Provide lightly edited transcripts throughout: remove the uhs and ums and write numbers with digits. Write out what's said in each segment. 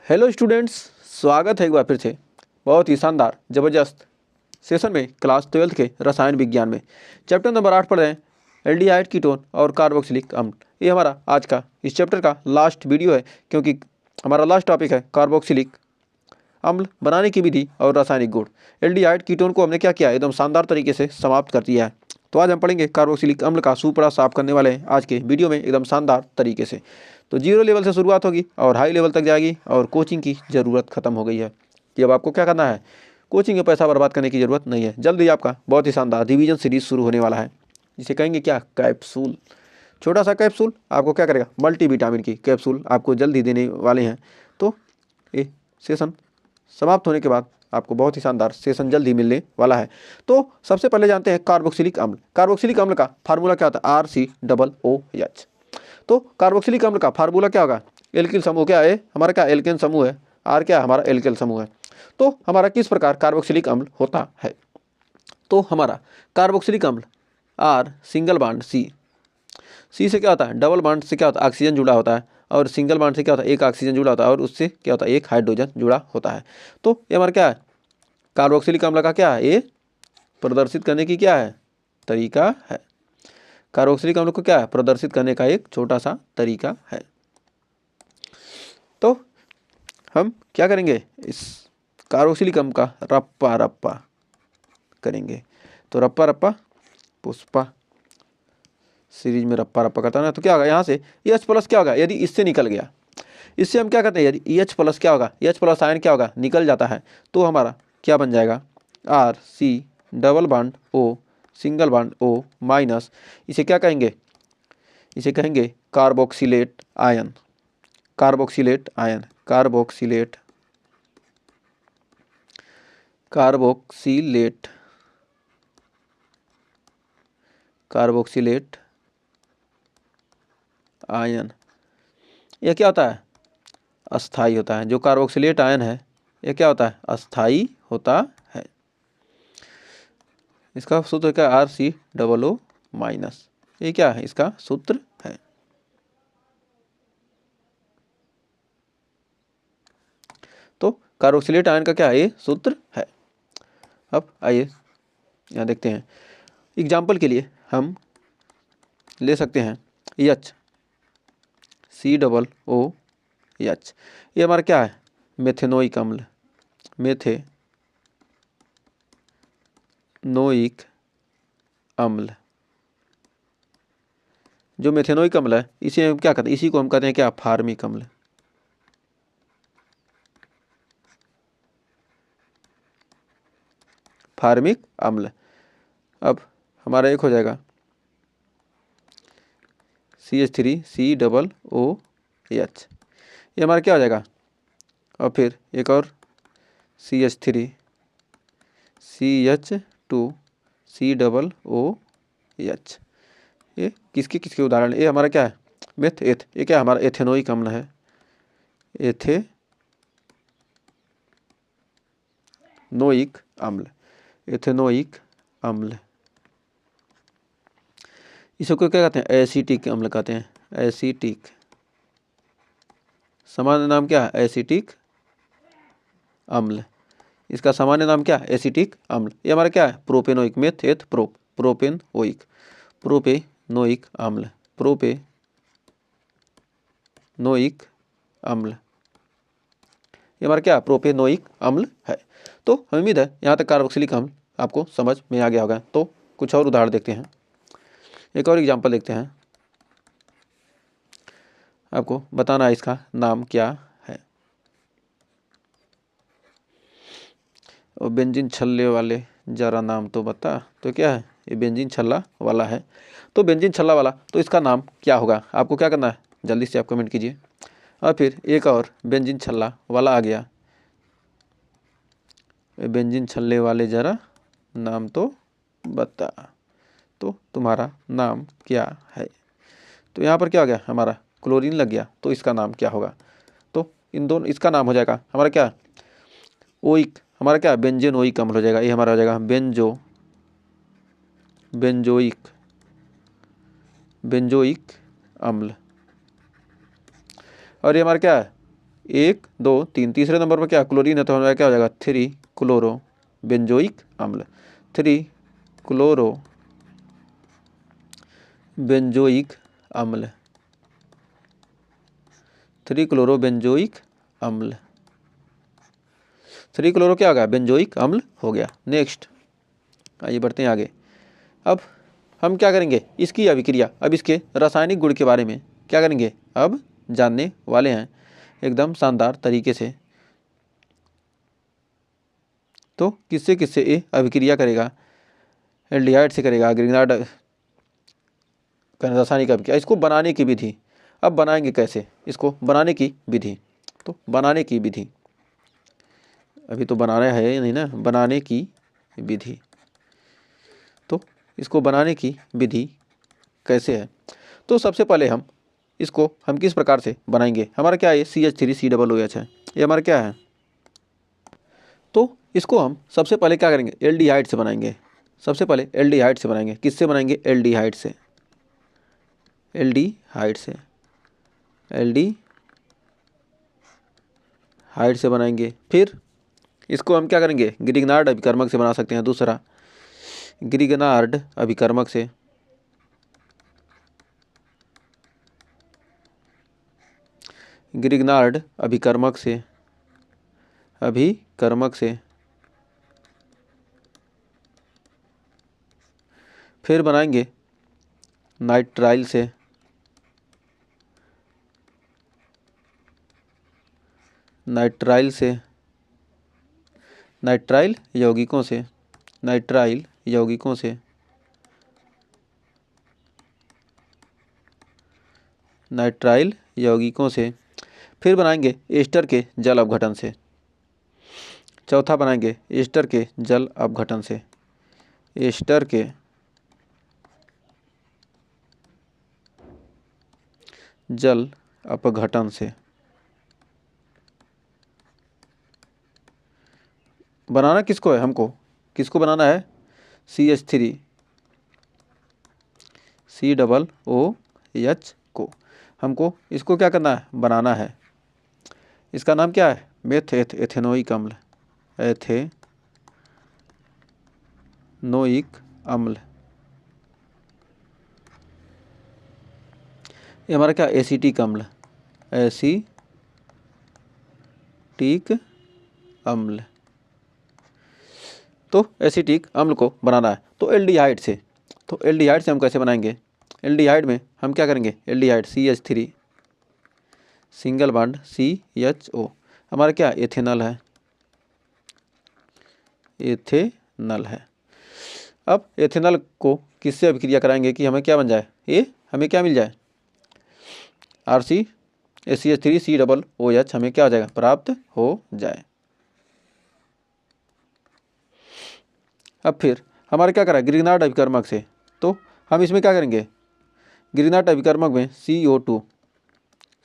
Hello students, स्वागत है एक बार फिर से बहुत ही शानदार ज़बरदस्त सेशन में क्लास 12th के रसायन विज्ञान में चैप्टर नंबर 8 पढ़ रहे हैं एल्डिहाइड कीटोन और कार्बोक्सिलिक अम्ल। ये हमारा आज का इस चैप्टर का लास्ट वीडियो है, क्योंकि हमारा लास्ट टॉपिक है कार्बोक्सिलिक अम्ल बनाने की विधि और रासायनिक गुण। एल्डिहाइड कीटोन को हमने क्या किया, एकदम शानदार तरीके से समाप्त कर दिया है। तो आज हम पढ़ेंगे कार्बोक्सिलिक अम्ल का सुपड़ा साफ करने वाले हैं आज के वीडियो में एकदम शानदार तरीके से। तो 0 लेवल से शुरुआत होगी और हाई लेवल तक जाएगी और कोचिंग कि ज़रूरत खत्म हो गई है कि अब आपको क्या करना है, कोचिंग में पैसा बर्बाद करने की ज़रूरत नहीं है। जल्द ही आपका बहुत ही शानदार रिवीजन सीरीज शुरू होने वाला है, जिसे कहेंगे क्या, कैप्सूल। छोटा सा कैप्सूल आपको क्या करेगा, मल्टीविटामिन की कैप्सूल आपको जल्द ही देने वाले हैं। तो ये सेशन समाप्त होने के बाद आपको बहुत ही शानदार सेशन जल्द ही मिलने वाला है। तो सबसे पहले जानते हैं कार्बोक्सिलिक अम्ल। कार्बोक्सिलिक अम्ल का फार्मूला क्या होता है, RCOOH। तो कार्बोक्सिलिक अम्ल का फार्मूला क्या होगा, एल्किल समूह क्या है हमारा, क्या एल्केन समूह है, R क्या है हमारा एल्केल समूह है। तो हमारा किस प्रकार कार्बोक्सिलिक अम्ल होता है, तो हमारा कार्बोक्सिलिक अम्ल R सिंगल बांड C से क्या होता है, डबल बांड से क्या होता है, ऑक्सीजन जुड़ा होता है, और सिंगल बांड से क्या होता है, एक ऑक्सीजन जुड़ा होता है, और उससे क्या होता है, एक हाइड्रोजन जुड़ा होता है। तो ये हमारा क्या है, कार्बोक्सिलिक अम्ल का क्या है, ये प्रदर्शित करने की क्या है, तरीका है। कार्बोक्सिलिक अम्ल को क्या है, प्रदर्शित करने का एक छोटा सा तरीका है। तो हम क्या करेंगे, इस कार्बोक्सिलिक अम्ल का रप्पा रप्पा करेंगे। तो रप्पा रप्पा पुष्पा सीरीज में रप्पा रप्पा करता है ना, तो क्या होगा, यहाँ से H+ क्या होगा, यदि इससे निकल गया, इससे हम क्या करते हैं, यदि H+ क्या होगा, H+ आयन क्या होगा, निकल जाता है, तो हमारा क्या बन जाएगा, RC double bond O single bond O minus, इसे क्या कहेंगे, इसे कहेंगे carboxylate ion. Carboxylate ion, carboxylate carboxylate carboxylate ion. यह क्या होता है, अस्थाई होता है। जो कार्बोक्सिलेट आयन है यह क्या होता है, अस्थाई होता है। इसका सूत्र क्या है, RCOO माइनस, ये क्या है, इसका सूत्र है। तो कार्बोक्सिलेट आयन का क्या है, ये सूत्र है। अब आइए यहाँ देखते हैं, एग्जाम्पल के लिए हम ले सकते हैं HCOOH। ये हमारा क्या है, मेथेनोइक अम्ल, मेथेनोइक अम्ल। जो मेथेनोइक अम्ल है इसे हम क्या कहते हैं, इसी को हम कहते हैं क्या, फार्मिक अम्ल। फार्मिक अम्ल। अब हमारा एक हो जाएगा CH3COOH, ये हमारा क्या हो जाएगा, और फिर एक और CH3CH2COOH। ये किसके किसके उदाहरण, ये हमारा क्या है, ये क्या हमारा एथेनोइक अम्ल है, एथेनोइक अम्ल, एथेनोइक अम्ल। इसको क्या कहते हैं, एसिटिक अम्ल कहते हैं, एसिटिक। सामान्य नाम क्या है, एसिटिक अम्ल। इसका सामान्य नाम क्या है, एसिटिक अम्ल। ये हमारा क्या है, प्रोपेनोइक, प्रोपेनोइक अम्ल, प्रोपेनोइक अम्ल। ये हमारा क्या, प्रोपेनोइक अम्ल है। तो उम्मीद है यहाँ तक कार्बोक्सिलिक अम्ल आपको समझ में आ गया होगा। तो कुछ और उदाहरण देखते हैं, एक और एग्जाम्पल देखते हैं, आपको बताना है इसका नाम क्या है। और बेंजीन छल्ले वाले जरा नाम तो बता, तो क्या है, ये बेंजीन छल्ला वाला है। तो बेंजीन छल्ला वाला, तो इसका नाम क्या होगा, आपको क्या करना है, जल्दी से आप कमेंट कीजिए। और फिर एक और बेंजीन छल्ला वाला आ गया, बेंजीन छल्ले वाले जरा नाम तो बता, तो तुम्हारा नाम क्या है। तो यहाँ पर क्या हो गया, हमारा क्लोरीन लग गया, तो इसका नाम क्या होगा, तो इन दोनों, इसका नाम हो जाएगा हमारा क्या, ओइक, हमारा क्या बेंजेनोइक अम्ल हो जाएगा। ये हमारा हो जाएगा बेंजोइक अम्ल। और ये हमारा क्या है, 1 2 3, तीसरे नंबर पर क्या क्लोरीन है तो हमारा क्या हो जाएगा 3 क्लोरो बेंजोइक अम्ल, 3 क्लोरो बेंजोइक अम्ल, 3 क्लोरो बेंजोइक अम्ल, 3 क्लोरो क्या हो गया बेंजोइक अम्ल हो गया। नेक्स्ट आइए बढ़ते हैं आगे। अब हम क्या करेंगे इसकी अभिक्रिया, अब इसके रासायनिक गुण के बारे में क्या करेंगे अब जानने वाले हैं एकदम शानदार तरीके से। तो किससे किससे ये अभिक्रिया करेगा, एल्डिहाइड से करेगा, ग्रिग्नार्ड रासायनिक अभिक्रिया। इसको बनाने की विधि, अब बनाएंगे कैसे इसको बनाने की विधि, तो बनाने की विधि अभी तो बनाना है नहीं ना, बनाने की विधि, तो इसको बनाने की विधि कैसे है। तो सबसे पहले हम किस प्रकार से बनाएंगे, हमारा क्या है CH3COOH है, ये हमारा क्या है। तो इसको हम सबसे पहले क्या करेंगे एल्डिहाइड से बनाएंगे, सबसे पहले एल्डिहाइड से बनाएंगे। किससे बनाएंगे एल्डिहाइड से, एल्डिहाइड से, एल्डिहाइड से बनाएंगे। फिर इसको हम क्या करेंगे ग्रिग्नार्ड अभिकर्मक से बना सकते हैं, दूसरा ग्रिग्नार्ड अभिकर्मक से, ग्रिग्नार्ड अभिकर्मक से, अभिकर्मक से। फिर बनाएंगे नाइट्राइल से, नाइट्राइल से, नाइट्राइल यौगिकों से, नाइट्राइल यौगिकों से, नाइट्राइल यौगिकों से। फिर बनाएंगे एस्टर के जल अपघटन से, चौथा बनाएंगे एस्टर के जल अपघटन से, एस्टर के जल अपघटन से। बनाना किसको है हमको, किसको बनाना है CH3COOH को, हमको इसको क्या करना है बनाना है। इसका नाम क्या है एथेनोइक अम्ल, एथेनोइक अम्ल। ये हमारा क्या एसीटिक अम्ल, एसीटिक अम्ल। तो एसीटिक अम्ल को बनाना है तो एल्डिहाइड से, तो एल्डिहाइड से हम कैसे बनाएंगे, एल्डिहाइड में हम क्या करेंगे aldehyde CH3 single bond CHO, हमारा क्या एथेनल है, एथेनल है। अब एथेनल को किससे अभिक्रिया कराएंगे कि हमें क्या बन जाए, ये हमें क्या मिल जाए CH3COOH हमें क्या हो जाएगा प्राप्त हो जाए। अब फिर हमारा क्या करा ग्रिग्नार्ड अभिकर्मक से, तो हम इसमें क्या करेंगे ग्रिग्नार्ड अभिकर्मक में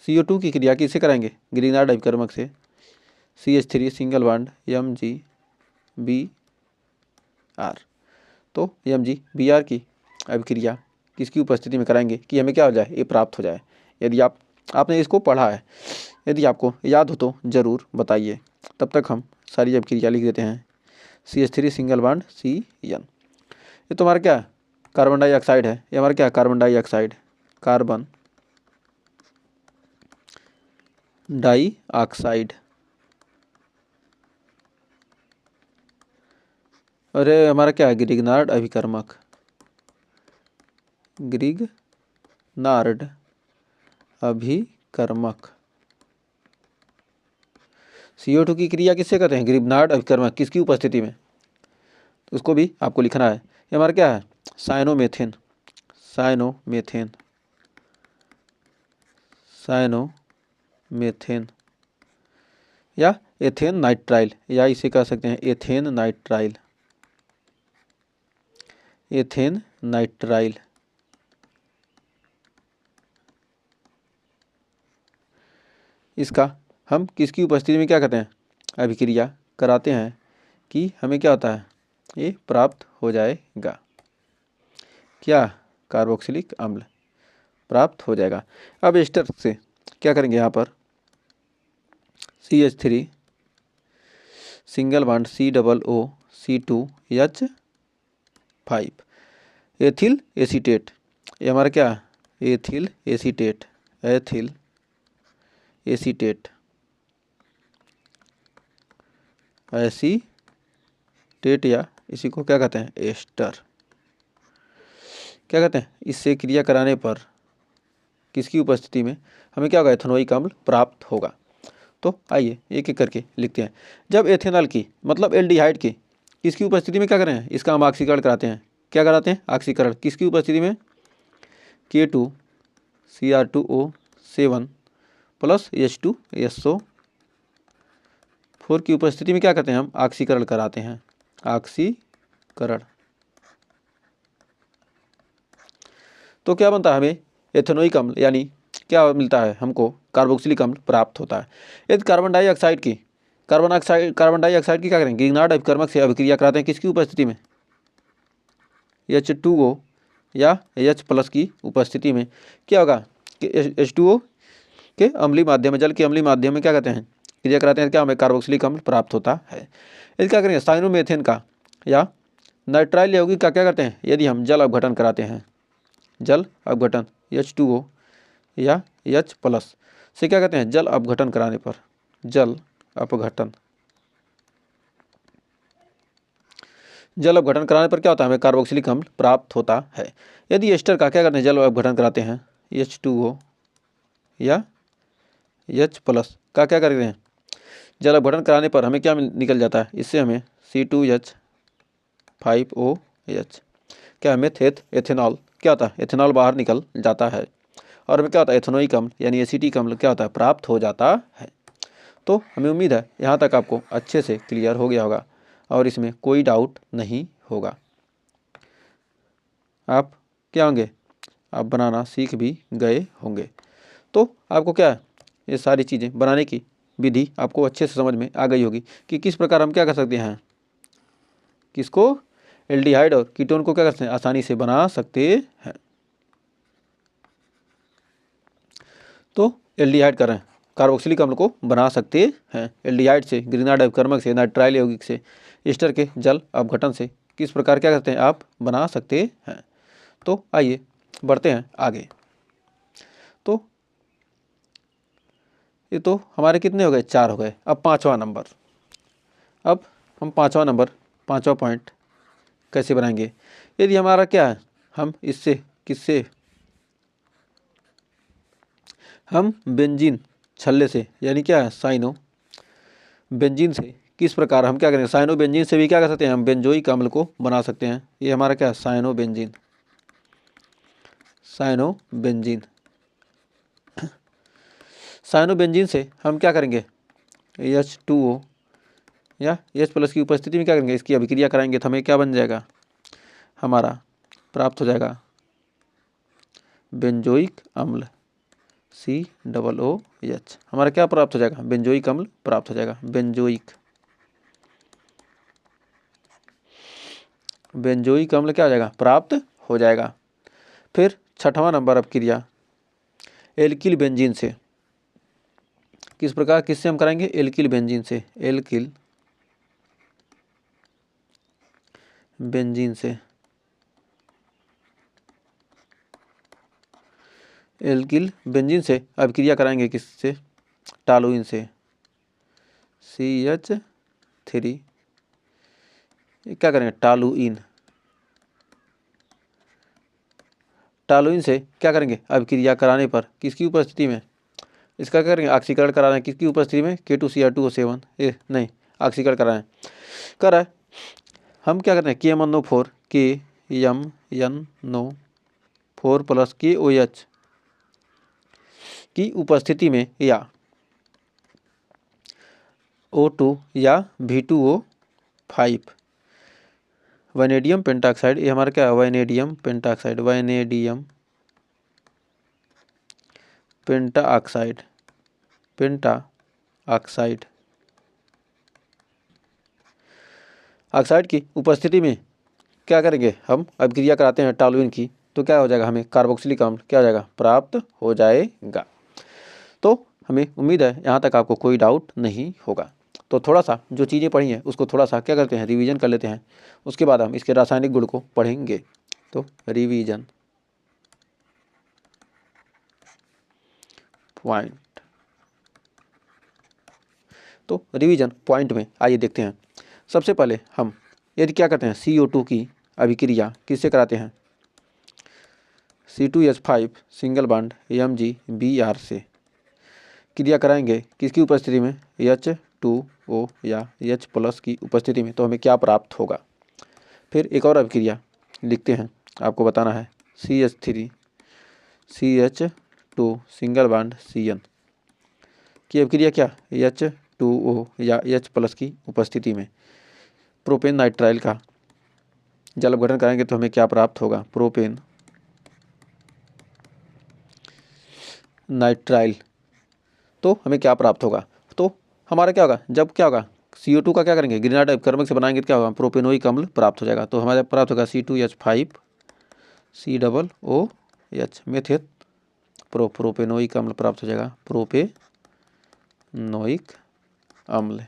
CO2 की क्रिया किससे कराएंगे ग्रिग्नार्ड अभिकर्मक से, CH3 सिंगल बॉन्ड MgBr, तो MgBr की अभिक्रिया किसकी उपस्थिति में कराएंगे कि हमें क्या हो जाए ये प्राप्त हो जाए। यदि आपने इसको पढ़ा है, यदि आपको याद हो तो ज़रूर बताइए। तब तक हम सारी अभिक्रिया लिख देते हैं। CH3 सिंगल बॉन्ड CN, ये तो हमारा क्या कार्बन डाइऑक्साइड है, ये हमारा क्या कार्बन डाइऑक्साइड, कार्बन डाइऑक्साइड। अरे हमारा क्या है ग्रिग्नार्ड अभिकर्मक, ग्रिग्नार्ड अभिकर्मक। CO2 की क्रिया किससे करते हैं ग्रिग्नार्ड अभिकर्मक, किसकी उपस्थिति में, तो उसको भी आपको लिखना है। ये हमारा क्या है साइनोमेथेन, साइनोमेथेन, साइनोमेथेन या एथेन नाइट्राइल, या इसे कह सकते हैं एथेन नाइट्राइल, एथेन नाइट्राइल। इसका हम किसकी उपस्थिति में क्या करते हैं अभिक्रिया कराते हैं कि हमें क्या होता है ये प्राप्त हो जाएगा, क्या कार्बोक्सिलिक अम्ल प्राप्त हो जाएगा। अब एस्टर से क्या करेंगे यहाँ पर CH3 single bond COO C2H5 ethyl acetate, ये हमारा क्या है? Ethyl acetate, ethyl acetate, acetate या इसी को क्या कहते हैं? एस्टर। क्या कहते हैं? इससे क्रिया कराने पर किसकी उपस्थिति में हमें क्या होगा? एथेनोइक अम्ल प्राप्त होगा। तो आइए एक एक करके लिखते हैं। जब एथेनॉल की मतलब एल्डिहाइड की किसकी उपस्थिति में क्या करें हैं? इसका हम ऑक्सीकरण कराते हैं। क्या कराते हैं? ऑक्सीकरण किसकी उपस्थिति में? K2Cr2O7 प्लस H2SO4 की उपस्थिति में क्या करते हैं? हम ऑक्सीकरण कराते हैं। ऑक्सीकरण तो क्या बनता है? हमें एथेनोइक अम्ल यानी क्या मिलता है? हमको कार्बोक्सिलिक अम्ल प्राप्त होता है। यदि कार्बन डाइऑक्साइड की क्या करेंगे? ग्रिग्नार्ड अभिकर्मक से अभिक्रिया कराते हैं किसकी उपस्थिति में? H2O या H प्लस की उपस्थिति में क्या होगा कि H2O के अम्लीय माध्यम में, जल के अम्लीय माध्यम में क्या कहते हैं? क्रिया कराते हैं, क्या हमें कार्बोक्सिलिक अम्ल प्राप्त होता है। यदि क्या करेंगे? साइनोमेथेन का या नाइट्राइल यौगिक का क्या करते हैं? यदि हम जल अपघटन कराते हैं, जल अपघटन H2O या H प्लस से क्या कहते हैं? जल अपघटन कराने पर, जल अपघटन कराने पर क्या होता है? हमें कार्बोक्सिलिक अम्ल प्राप्त होता है। यदि एस्टर का क्या करते हैं? जल अपघटन कराते हैं H2O या H प्लस का क्या करते हैं? जल अपघटन कराने पर हमें क्या निकल जाता है? इससे हमें C2H5OH क्या मेथ एथेनॉल क्या होता है? एथेनॉल बाहर निकल जाता है और हमें क्या होता है? एथेनोइक अम्ल यानी एसिटिक अम्ल क्या होता है? प्राप्त हो जाता है। तो हमें उम्मीद है यहाँ तक आपको अच्छे से क्लियर हो गया होगा और इसमें कोई डाउट नहीं होगा। आप क्या होंगे? आप बनाना सीख भी गए होंगे। तो आपको क्या है? ये सारी चीज़ें बनाने की विधि आपको अच्छे से समझ में आ गई होगी कि किस प्रकार हम क्या कर सकते हैं, किसको? एल्डिहाइड और कीटोन को क्या कर सकते हैं? आसानी से बना सकते हैं। तो एल्डिहाइड कर रहे हैं, कार्बोक्सिलिक अम्ल को बना सकते हैं। एल्डिहाइड से, ग्रिग्नार्ड अभिकर्मक से, नाइट्राइल यौगिक से, एस्टर के जल अपघटन से किस प्रकार क्या करते हैं? आप बना सकते हैं। तो आइए बढ़ते हैं आगे। तो ये तो हमारे कितने हो गए? 4 हो गए। अब 5वां नंबर, अब हम 5वां नंबर, 5वां पॉइंट कैसे बनाएंगे? यदि हमारा क्या है? हम इससे किससे? हम बेंजीन छल्ले से यानी क्या है? साइनो बेंजीन से किस प्रकार हम क्या करेंगे? साइनो बेंजीन से भी क्या कर सकते हैं? हम बेंजोइक अम्ल को बना सकते हैं। ये हमारा क्या है? Cyano benzene, cyano benzene. Cyano benzene से हम क्या करेंगे? H2O या H प्लस की उपस्थिति में क्या करेंगे? इसकी अभिक्रिया कराएंगे तो हमें क्या बन जाएगा? हमारा प्राप्त हो जाएगा बेंजोइक अम्ल COOH। हमारा क्या प्राप्त हो जाएगा? बेंजोइक अम्ल प्राप्त हो जाएगा। बेंजोइक अम्ल क्या हो जाएगा? प्राप्त हो जाएगा। फिर 6वां नंबर, अब क्रिया एल्किल बेंजीन से किस प्रकार, किससे हम कराएंगे? एल्किल बेंजीन से, एल्किल बेंजीन से, एल्किल बेंजीन से अभिक्रिया कराएंगे किससे? टॉलुइन से, CH3 क्या करेंगे? टॉलुइन, टॉलुइन से क्या करेंगे? अभिक्रिया कराने पर किसकी उपस्थिति में? इसका क्या करेंगे? ऑक्सीकरण करा रहे हैं किसकी उपस्थिति में? K2Cr2O7 नहीं, ऑक्सीकरण करा रहे हैं, कर रहा है। हम क्या करते हैं? KMnO4 KMnO4 प्लस KOH की उपस्थिति में या O2 या V2O5 वैनेडियम पेंटाऑक्साइड, ये हमारा क्या है? Vanadium pentoxide, vanadium pentoxide, pentoxide oxide की उपस्थिति में क्या करेंगे? हम अभिक्रिया कराते हैं टॉलुइन की, तो क्या हो जाएगा? हमें कार्बोक्सिलिक अम्ल क्या हो जाएगा? प्राप्त हो जाएगा। तो हमें उम्मीद है यहाँ तक आपको कोई डाउट नहीं होगा। तो थोड़ा सा जो चीज़ें पढ़ी हैं उसको थोड़ा सा क्या करते हैं, रिवीजन कर लेते हैं। उसके बाद हम इसके रासायनिक गुण को पढ़ेंगे। तो रिवीजन पॉइंट, तो रिवीजन पॉइंट में आइए देखते हैं। सबसे पहले हम यदि क्या करते हैं, CO2 की अभिक्रिया किससे कराते हैं, C2H5 सिंगल बॉन्ड MgBr से क्रिया कराएंगे किसकी उपस्थिति में, H2O या H+ की उपस्थिति में, तो हमें क्या प्राप्त होगा। फिर एक और अभिक्रिया लिखते हैं, आपको बताना है, CH3 CH2 single bond Cn की अभिक्रिया क्या, H2O या H+ की उपस्थिति में प्रोपेन नाइट्राइल का जल अपघटन कराएंगे तो हमें क्या प्राप्त होगा, प्रोपेन नाइट्राइल, तो हमें क्या प्राप्त होगा। तो हमारा क्या होगा, जब क्या होगा, CO2 का क्या करेंगे, ग्रीनाइट अपकर्मक से बनाएंगे तो क्या होगा, प्रोपेनोइक अम्ल प्राप्त हो जाएगा। तो हमारे प्राप्त होगा C2H5 COOH मेथेट प्रोपेनोइक अम्ल प्राप्त हो जाएगा, प्रोपेनोइक अम्ल।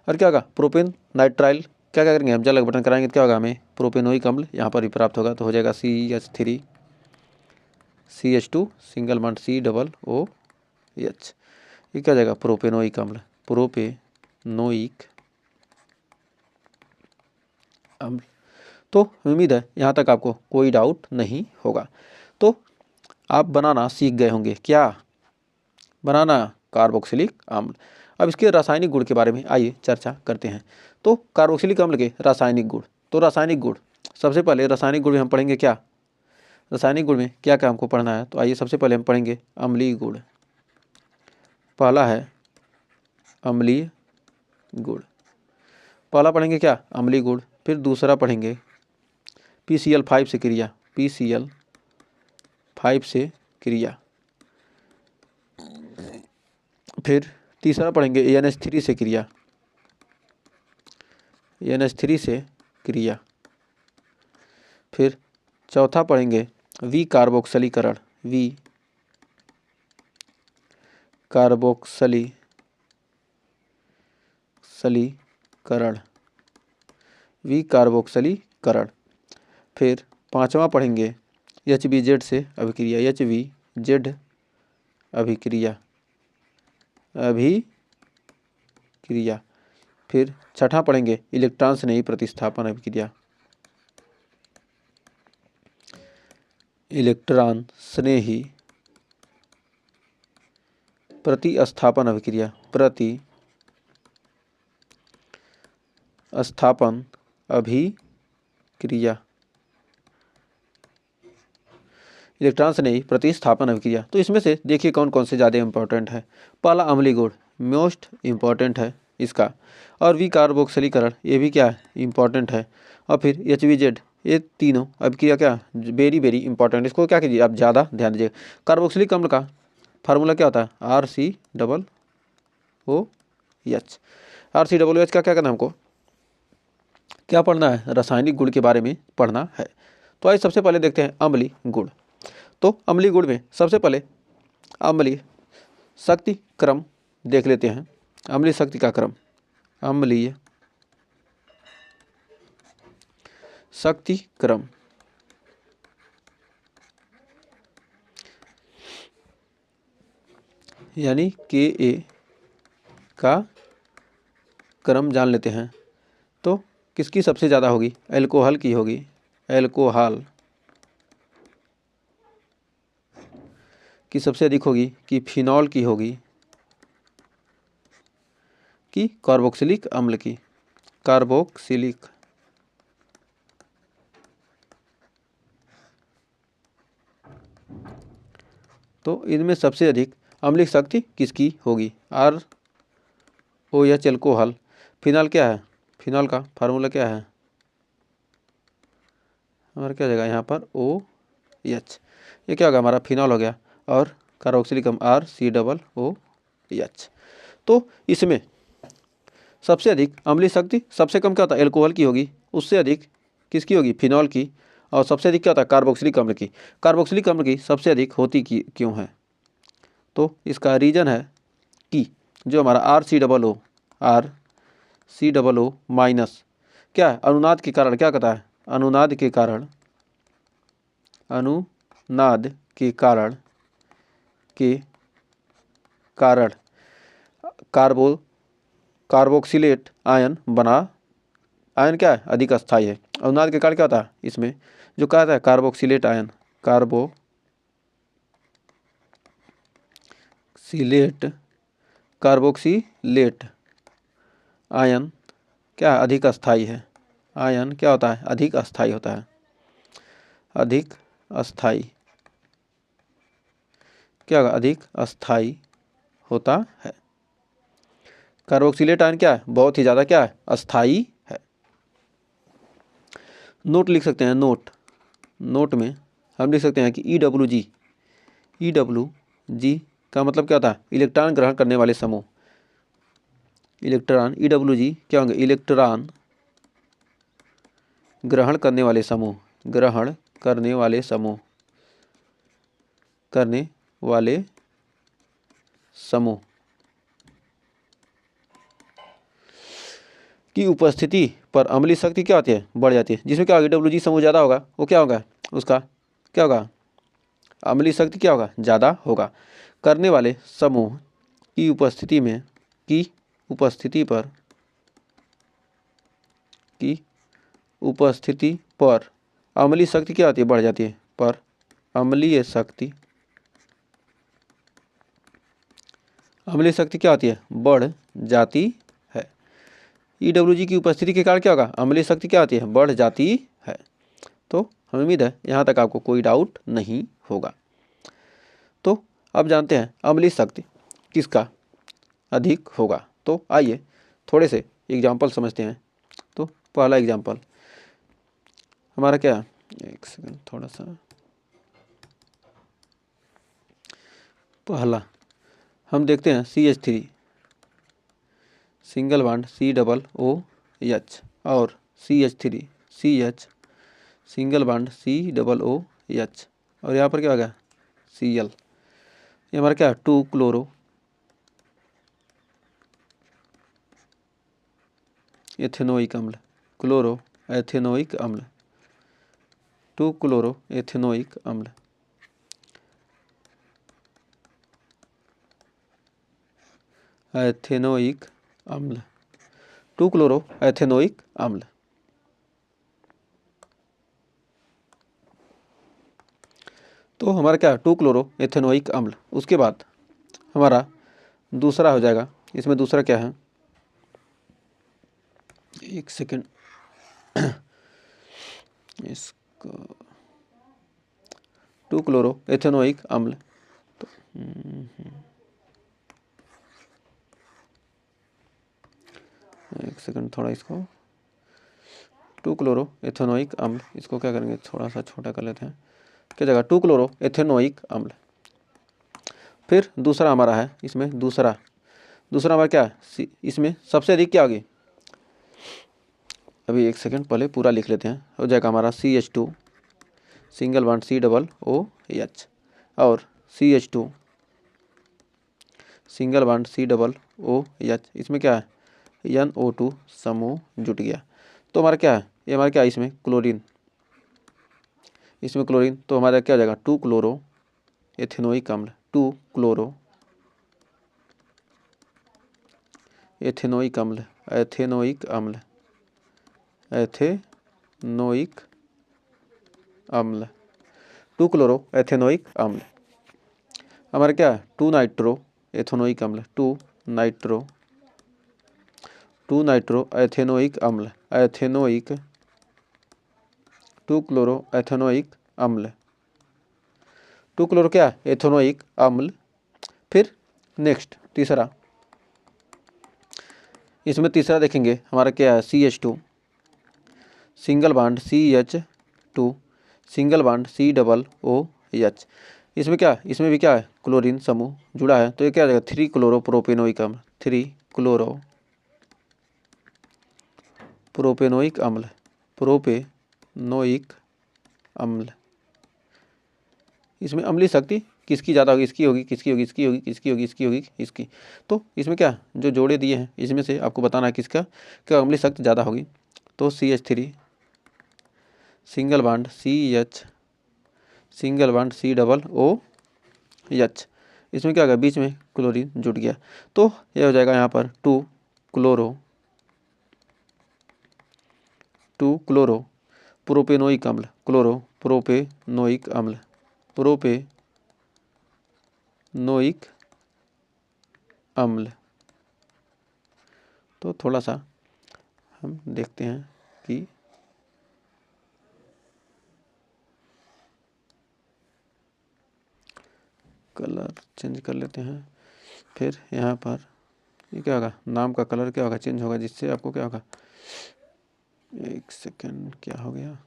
और क्या होगा, प्रोपेन नाइट्राइल क्या क्या करेंगे हम, जल अपघटन कराएंगे तो क्या होगा, हमें प्रोपेनोइक अम्ल यहाँ पर भी प्राप्त होगा। तो हो जाएगा CH3 CH2 single bond COOH, ये क्या हो जाएगा, प्रोपेनोइक अम्ल, प्रोपेनोइक अम्ल। तो उम्मीद है यहाँ तक आपको कोई डाउट नहीं होगा। तो आप बनाना सीख गए होंगे, क्या बनाना, कार्बोक्सिलिक अम्ल। अब इसके रासायनिक गुण के बारे में आइए चर्चा करते हैं। तो कार्बोक्सिलिक अम्ल के रासायनिक गुण, तो रासायनिक गुण सबसे पहले रासायनिक गुण में हम पढ़ेंगे क्या, रासायनिक गुण में क्या क्या हमको पढ़ना है। तो आइए सबसे पहले हम पढ़ेंगे अम्लीय गुण। पहला है अम्लीय गुण, पहला पढ़ेंगे क्या, अम्लीय गुण। फिर दूसरा पढ़ेंगे PCl5 से क्रिया, PCl5 से क्रिया। फिर तीसरा पढ़ेंगे NH3 से क्रिया, NH3 से क्रिया। फिर चौथा पढ़ेंगे विकार्बोक्सिलीकरण, विकार्बोक्सिलीकरण। फिर पांचवा पढ़ेंगे HBZ से अभिक्रिया, HBZ अभिक्रिया। फिर छठा पढ़ेंगे इलेक्ट्रॉन स्नेही प्रतिस्थापन अभिक्रिया, इलेक्ट्रॉन स्नेही प्रतिस्थापन अभिक्रिया, प्रतिस्थापन अभिक्रिया, इलेक्ट्रॉन स्नेही प्रतिस्थापन अभिक्रिया। तो इसमें से देखिए कौन कौन से ज़्यादा इंपॉर्टेंट है। पहला अम्लीय गुण मोस्ट इम्पॉर्टेंट है इसका, और विकार्बोक्सिलीकरण ये भी क्या है, इम्पॉर्टेंट है। और फिर HBZ, ये तीनों अभिक्रिया क्या वेरी वेरी इंपॉर्टेंट, इसको क्या कीजिए आप ज़्यादा ध्यान दीजिए। कार्बोक्सिलिक अम्ल का फार्मूला क्या होता है, RCOOH। RCOOH का क्या करना है हमको, क्या पढ़ना है, रासायनिक गुण के बारे में पढ़ना है। तो आइए सबसे पहले देखते हैं अम्लीय गुण। तो अम्लीय गुण में सबसे पहले अम्लीय शक्ति क्रम देख लेते हैं। अम्लीय शक्ति का क्रम, अम्लीय शक्ति क्रम, यानी Ka का क्रम जान लेते हैं। तो किसकी सबसे ज़्यादा होगी, एल्कोहल की होगी, एल्कोहल की सबसे अधिक होगी, कि फिनॉल की होगी, कि कार्बोक्सिलिक अम्ल की, कार्बोक्सिलिक। तो इनमें सबसे अधिक अम्लीय शक्ति किसकी होगी, ROH एल्कोहल। फिनॉल क्या है, फिनॉल का फार्मूला क्या है हमारा, क्या जाएगा यहाँ पर OH, ये क्या होगा हमारा फिनॉल हो गया। और कार्बोक्सिलिक अम्ल RCOOH। तो इसमें सबसे अधिक अम्लीय शक्ति सबसे कम क्या होता है, एल्कोहल की होगी, उससे अधिक किसकी होगी, फिनॉल की। और सबसे अधिक क्या होता है, कार्बोक्सिलिक अम्ल की। कार्बोक्सिलिक अम्ल की सबसे अधिक होती क्यों है, तो इसका रीजन है कि जो हमारा RCOO माइनस क्या है, अनुनाद के कारण क्या कहता है, अनुनाद के कारण कार्बोक्सिलेट आयन बना, आयन क्या है, अधिक अस्थायी है। अनुनाद के कारण क्या होता है, इसमें जो कहता है कार्बोक्सिलेट आयन, कार्बोक्सिलेट आयन क्या है, अधिक अस्थायी है। आयन क्या होता है, अधिक अस्थायी होता है, अधिक अस्थायी क्या होगा, अधिक अस्थायी होता है। कार्बोक्सिलेट आयन क्या है, बहुत ही ज़्यादा क्या है, अस्थायी है। नोट लिख सकते हैं, नोट में हम लिख सकते हैं कि EWG का मतलब क्या होता है, इलेक्ट्रॉन ग्रहण करने वाले समूह। इलेक्ट्रॉन EWG क्या होंगे, इलेक्ट्रॉन ग्रहण करने वाले समूह, की उपस्थिति पर अम्लीय शक्ति क्या होती है, बढ़ जाती है। जिसमें क्या होगा, EWG समूह ज़्यादा होगा, वो क्या होगा, उसका क्या होगा, अम्लीय शक्ति क्या होगा, ज़्यादा होगा। करने वाले समूह की उपस्थिति पर अम्लीय शक्ति क्या होती है, बढ़ जाती है। पर अम्लीय शक्ति क्या होती है, बढ़ जाती है। EWG की उपस्थिति के कारण क्या होगा, अम्लीय शक्ति क्या होती है, बढ़ जाती है। तो हमें उम्मीद है यहाँ तक आपको कोई डाउट नहीं होगा। तो अब जानते हैं अम्लीय शक्ति किसका अधिक होगा। तो आइए थोड़े से एग्जाम्पल समझते हैं। तो पहला एग्जाम्पल हमारा क्या है, एक सेकंड थोड़ा सा, पहला हम देखते हैं CH3 सिंगल बॉन्ड COOH और CH3 CH single bond COOH और यहाँ पर क्या होगा Cl। ये हमारा क्या है 2 क्लोरो एथेनोइक अम्ल, क्लोरो एथेनोइक अम्ल, 2 क्लोरो एथेनोइक अम्ल। एथेनोइक अम्ल 2 क्लोरो एथेनोइक अम्ल। तो हमारा क्या 2 क्लोरो एथेनोइक अम्ल। उसके बाद हमारा दूसरा हो जाएगा, इसमें दूसरा क्या है, एक सेकेंड इसको 2 क्लोरो एथेनोइक अम्ल। तो एक सेकंड थोड़ा इसको 2 क्लोरो एथेनोइक अम्ल, इसको क्या करेंगे थोड़ा सा छोटा कर लेते हैं, क्या जगह 2 क्लोरो एथेनोइक अम्ल। फिर दूसरा हमारा है, इसमें दूसरा हमारा क्या है, इसमें सबसे अधिक क्या होगी, अभी एक सेकंड पहले पूरा लिख लेते हैं। हो जाएगा हमारा CH2 सिंगल बॉन्ड COOH और CH2 सिंगल बॉन्ड COOH। इसमें क्या है NO2 समूह जुट गया। तो हमारा क्या है, ये हमारा क्या है, इसमें क्लोरीन, तो हमारा क्या हो जाएगा 2 क्लोरो एथेनोइक अम्ल, 2 क्लोरो एथेनोइक अम्ल, एथेनोइक अम्ल 2 क्लोरो एथेनोइक अम्ल। हमारा क्या है 2 नाइट्रो एथेनोइक अम्ल, 2 नाइट्रो एथेनोइक अम्ल, 2 क्लोरो एथेनोइक अम्ल, 2 क्लोरो क्या एथेनोइक अम्ल। फिर नेक्स्ट तीसरा, इसमें तीसरा देखेंगे हमारा क्या है CH2 single bond CH2 single bond COOH। इसमें क्या, इसमें भी क्या है क्लोरीन समूह जुड़ा है। तो ये क्या आ जाएगा 3 क्लोरो प्रोपेनोइक अम्ल, 3 क्लोरो प्रोपेनोइक अम्ल। इसमें अम्लीय शक्ति किसकी ज़्यादा होगी, इसकी होगी, किसकी होगी, इसकी होगी, किसकी होगी, इसकी होगी, इसकी। तो इसमें क्या जो जोड़े दिए हैं इसमें से आपको बताना है किसका क्या अम्लीय शक्ति ज़्यादा होगी। तो CH3 single bond CH single bond COOH, इसमें क्या होगा, बीच में क्लोरीन जुड़ गया। तो यह हो जाएगा यहाँ पर 2 क्लोरो प्रोपेनोइक अम्ल, प्रोपेनोइक अम्ल। तो थोड़ा सा हम देखते हैं कि कलर चेंज कर लेते हैं। फिर यहाँ पर ये क्या होगा, नाम का कलर क्या होगा, चेंज होगा, जिससे आपको क्या होगा, एक सेकेंड, क्या हो गया।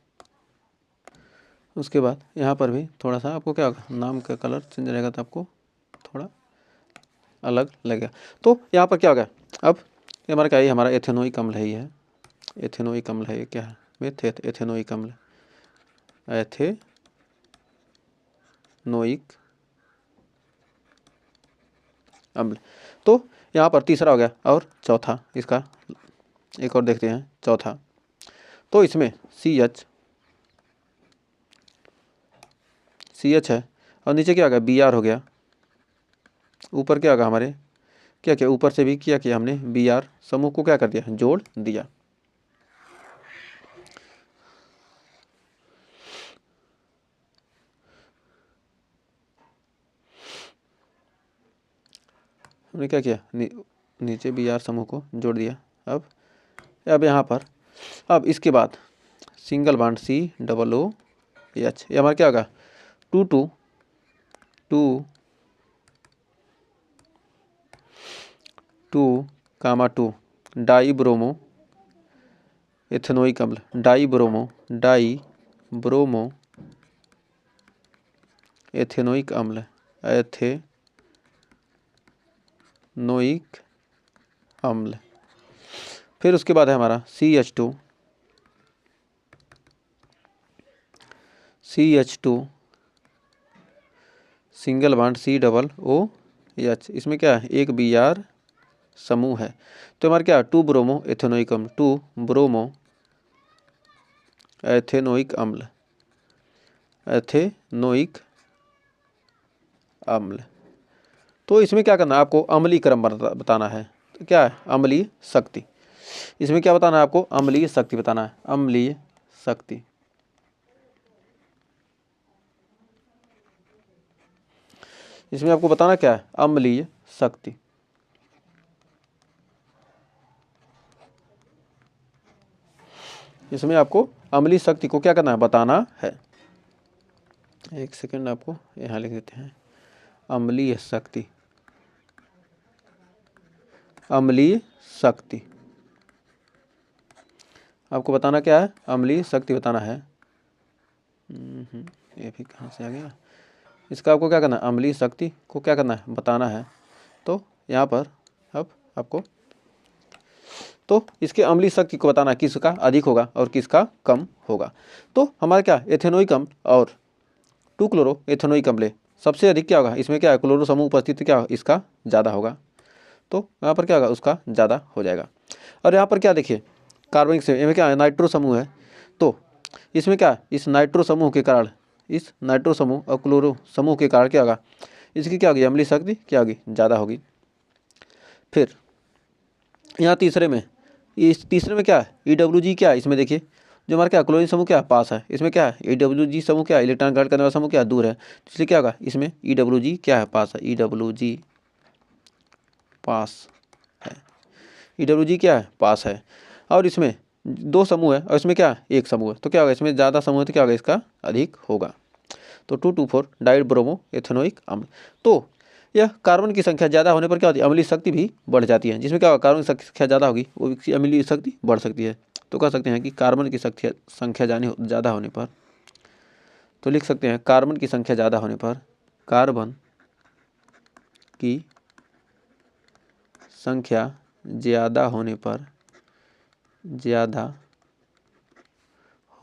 उसके बाद यहाँ पर भी थोड़ा सा आपको क्या होगा, नाम का कलर चेंज रहेगा तो आपको थोड़ा अलग लगेगा। तो यहाँ पर क्या होगा, अब ये हमारा क्या है, हमारा एथेनोइक अम्ल है, ये है एथेनोइक अम्ल है, ये क्या है, एथेनोइक अम्ल, एथेनोइक अम्ल। तो यहाँ पर तीसरा हो गया, और चौथा इसका एक और देखते हैं, चौथा। तो इसमें CH है, और नीचे क्या होगा, Br हो गया, ऊपर क्या होगा हमारे, क्या क्या ऊपर से भी क्या किया हमने, Br समूह को क्या कर दिया, जोड़ दिया। हमने क्या किया, नीचे Br समूह को जोड़ दिया। अब यहाँ पर, अब इसके बाद सिंगल बॉन्ड COOH, ये हमारा क्या होगा, 2 डाईब्रोमो एथेनोइक अम्ल, डाईब्रोमो एथेनोइक अम्ल, एथेनोइक अम्ल। फिर उसके बाद है हमारा CH2 सिंगल बॉन्ड COOH, इसमें क्या है, एक Br समूह है। तो हमारा क्या, 2 ब्रोमो एथेनोइक अम्ल, 2 ब्रोमो एथेनोइक अम्ल, एथेनोइक अम्ल। तो इसमें क्या करना है आपको, अम्लीय क्रम बताना है। तो क्या है, अम्लीय शक्ति, इसमें क्या बताना है आपको, अम्लीय शक्ति बताना है, अम्लीय शक्ति। इसमें आपको बताना क्या है, अम्लीय शक्ति। इसमें आपको अम्लीय शक्ति को क्या करना है, बताना है। एक सेकंड, आपको यहाँ लिख देते हैं, अम्लीय शक्ति, अम्लीय शक्ति आपको बताना क्या है, अम्लीय शक्ति बताना है। ये भी कहाँ से आ गया, इसका आपको क्या करना है, अम्लीय शक्ति को क्या करना है, बताना है। तो यहाँ पर अब आपको, तो इसके अम्लीय शक्ति को बताना किसका अधिक होगा और किसका कम होगा। तो हमारा क्या, एथेनोइक अम्ल और 2 क्लोरो एथेनोइक अम्ल, सबसे अधिक क्या होगा, इसमें क्या है, क्लोरो समूह उपस्थिति क्या होगा, इसका ज़्यादा होगा। तो यहाँ पर क्या होगा, उसका ज़्यादा हो जाएगा। और यहाँ पर क्या देखिए, कार्बनिक से इनमें क्या है, नाइट्रो समूह है। तो इसमें क्या, इस नाइट्रो समूह के कारण, इस नाइट्रो समूह और क्लोरो समूह के कारण क्या होगा, इसकी क्या होगी, अम्लीय शक्ति क्या होगी, ज़्यादा होगी। फिर यहाँ तीसरे में, इस तीसरे में क्या है, EWG क्या है, इसमें देखिए जो हमारा क्या क्लोरीन समूह क्या पास है, इसमें क्या है, EWG समूह क्या, इलेक्ट्रॉन ग्रहण करने वाला समूह क्या दूर है, इसलिए क्या होगा, इसमें EWG क्या है, पास है, EWG पास है, EWG क्या है, पास है। और इसमें 2 समूह है और इसमें क्या, एक समूह है। तो क्या होगा, इसमें ज़्यादा समूह है तो क्या होगा, इसका अधिक होगा। तो 2,2,4 डाईब्रोमो एथेनोइक अम्ल। तो यह कार्बन की संख्या ज़्यादा होने पर क्या होती है, अम्लीय शक्ति भी बढ़ जाती है। जिसमें क्या होगा, कार्बन की संख्या ज़्यादा होगी वो अम्लीय शक्ति बढ़ सकती है। तो कह सकते हैं कि कार्बन की संख्या ज़्यादा होने पर, तो लिख सकते हैं कार्बन की संख्या ज़्यादा होने पर, कार्बन की संख्या ज़्यादा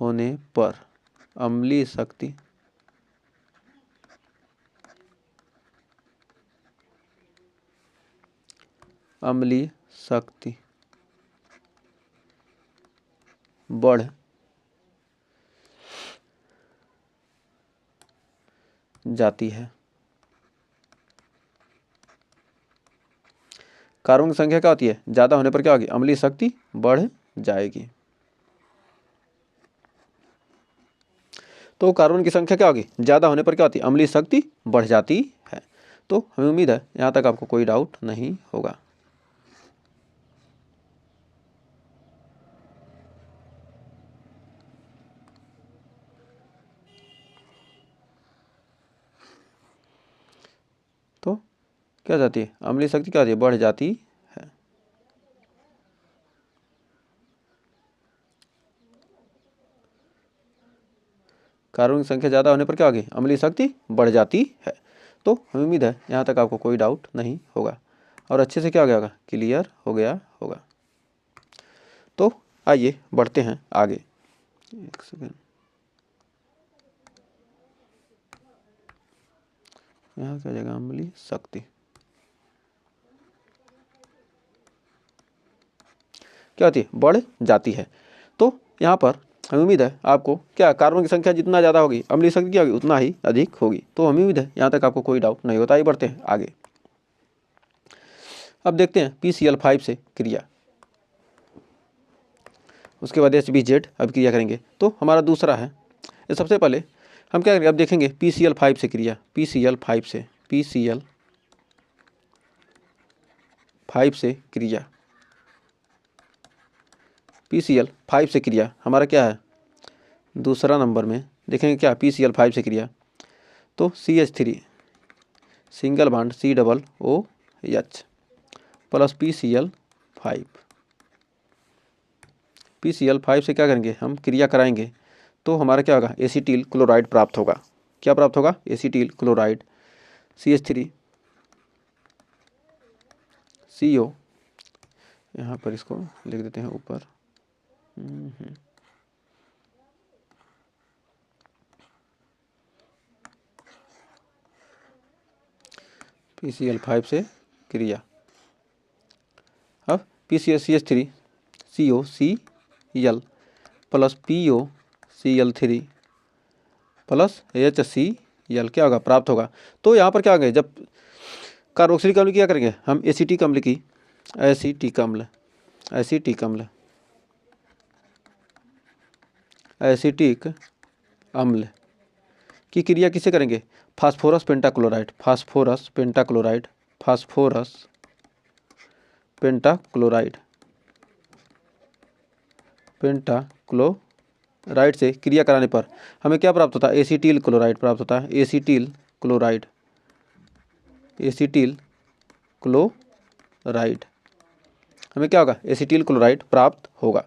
होने पर अम्लीय शक्ति अम्लीय शक्ति बढ़ जाती है। कार्बन की संख्या क्या होती है, ज़्यादा होने पर क्या होगी, अम्लीय शक्ति बढ़ जाएगी। तो कार्बन की संख्या क्या होगी, ज़्यादा होने पर क्या होती है, अम्लीय शक्ति बढ़ जाती है। तो हमें उम्मीद है यहाँ तक आपको कोई डाउट नहीं होगा। तो क्या जाती है, अम्लीय शक्ति क्या होती है, बढ़ जाती है। कार्बन की संख्या ज़्यादा होने पर क्या होगी, अम्लीय शक्ति बढ़ जाती है। तो हमें उम्मीद है यहाँ तक आपको कोई डाउट नहीं होगा और अच्छे से क्या हो गया होगा, क्लियर हो गया होगा। तो आइए बढ़ते हैं आगे। एक सेकेंड, यहाँ क्या जगह, अम्लीय शक्ति क्या होती है, बढ़ जाती है। तो यहाँ पर हमें उम्मीद है आपको क्या, कार्बन की संख्या जितना ज़्यादा होगी अम्लीय शक्ति क्या होगी, उतना ही अधिक होगी। तो हमें उम्मीद है यहाँ तक आपको कोई डाउट नहीं होता। ही बढ़ते हैं आगे। अब देखते हैं PCl5 से क्रिया, उसके बाद HBZ अब क्रिया करेंगे। तो हमारा दूसरा है, सबसे पहले हम क्या करेंगे, अब देखेंगे PCl5 से क्रिया, PCl5 से क्रिया, PCl5 से क्रिया हमारा क्या है, दूसरा नंबर में देखेंगे क्या, PCl5 से क्रिया। तो CH3 single bond COOH plus PCl5 से क्या करेंगे, हम क्रिया कराएंगे। तो हमारा क्या होगा, एसीटिल क्लोराइड प्राप्त होगा। क्या प्राप्त होगा, एसीटिल क्लोराइड। CH3 CO, यहाँ पर इसको लिख देते हैं ऊपर, PCl5 से क्रिया। अब CH3 COCl plus POCl3 plus HCl क्या होगा, प्राप्त होगा। तो यहाँ पर क्या होगा, जब कार्बोक्सिलिक अम्ल की क्या करेंगे हम, एसिटिक अम्ल की, एसिटिक अम्ल की क्रिया किसे करेंगे, फास्फोरस पेंटाक्लोराइड से क्रिया कराने पर हमें क्या प्राप्त होता है, एसीटिल क्लोराइड प्राप्त होता है। एसीटिल क्लोराइड हमें क्या होगा, एसीटिल क्लोराइड प्राप्त होगा।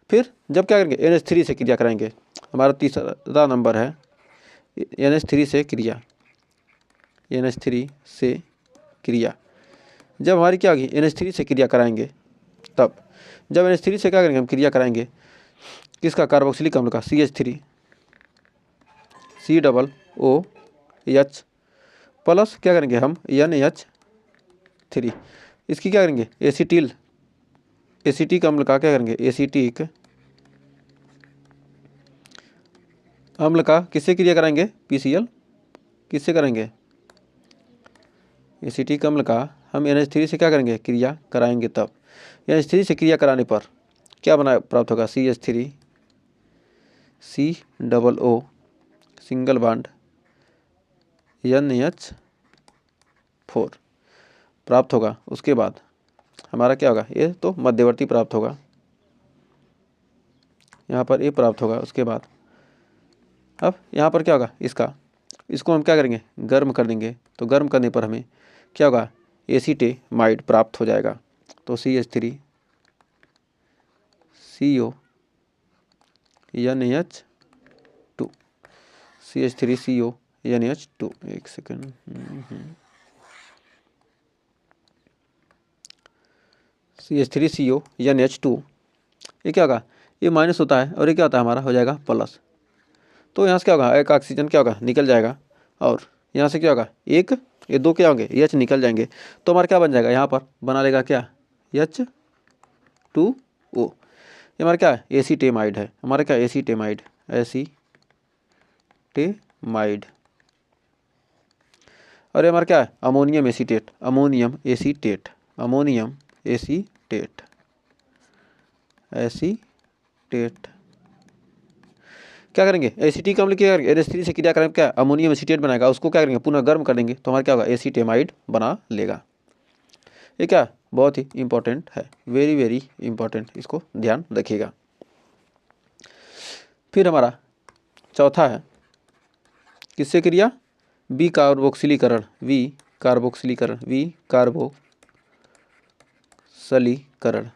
फिर जब क्या करेंगे, NH3 से क्रिया कराएंगे। हमारा तीसरा नंबर है NH3 से क्रिया। जब हमारी क्या होगी, NH3 से क्रिया कराएंगे, तब जब NH3 से क्या करेंगे हम, क्रिया कराएंगे किसका, कार्बोक्सिलिक अम्ल का, CH3 COOH प्लस क्या करेंगे हम, NH3, इसकी क्या करेंगे, एसिटिक अम्ल का क्या करेंगे, एसिटिक अम्ल का किससे क्रिया कराएंगे, PCl किससे करेंगे, एसिटिक अम्ल का हम NH3 से क्या करेंगे, क्रिया कराएंगे। तब NH3 से क्रिया कराने पर क्या बना प्राप्त होगा, CH3 COO single bond NH4 प्राप्त होगा। उसके बाद हमारा क्या होगा, ये तो मध्यवर्ती प्राप्त होगा, यहाँ पर ये प्राप्त होगा। उसके बाद अब यहाँ पर क्या होगा, इसको हम क्या करेंगे, गर्म कर देंगे। तो गर्म करने पर हमें क्या होगा, एसीटेमाइड प्राप्त हो जाएगा। तो CH3 CO NH2 CH3 CO NH2, एक सेकंड, CH3 CO NH2 ये क्या होगा, ये माइनस होता है और ये क्या होता है, हमारा हो जाएगा प्लस। तो यहाँ से क्या होगा, एक ऑक्सीजन क्या होगा, निकल जाएगा और यहाँ से क्या होगा, एक ये दो क्या होंगे, एच निकल जाएंगे, तो हमारा क्या बन जाएगा, यहाँ पर बना लेगा क्या, H2O। ये हमारा क्या है, एसीटेमाइड है, हमारा क्या एसीटेमाइड, एसीटेमाइड। और ये हमारा क्या है, ammonium acetate, ammonium acetate, ammonium acetate, acetate. क्या करेंगे, एसीटिक अम्ल क्या करेंगे, NH3 से क्रिया करेंगे, क्या अमोनियम एसीटेट बनाएगा, उसको क्या करेंगे, पुनः गर्म कर देंगे, तो हमारा क्या होगा, एसीटेमाइड बना लेगा। ये क्या बहुत ही इंपॉर्टेंट है, वेरी वेरी इंपॉर्टेंट, इसको ध्यान रखिएगा। फिर हमारा चौथा है किससे क्रिया, बी कार्बोक्सिलीकरण, वी कार्बोक्सिलीकरण, वी कार्बोक्सिलीकरण,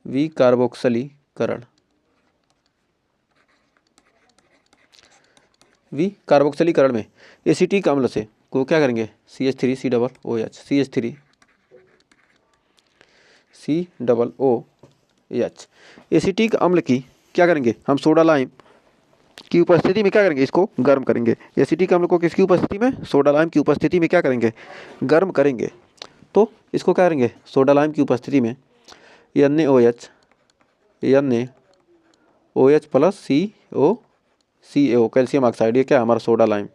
वी कार्बोक्सिलीकरण, वी कार्बोक्सिलीकरण में एसीटिक अम्ल से को क्या करेंगे, CH3COOH, CH3COOH। एसीटिक अम्ल की क्या करेंगे हम, सोडा लाइम की उपस्थिति में क्या करेंगे, इसको गर्म करेंगे। एसीटिक अम्ल को किसकी उपस्थिति में, सोडा लाइम की उपस्थिति में क्या करेंगे, गर्म करेंगे। तो इसको क्या करेंगे, सोडा लाइम की उपस्थिति में NaOH plus CO calcium oxide, ये क्या हमारा सोडा लाइम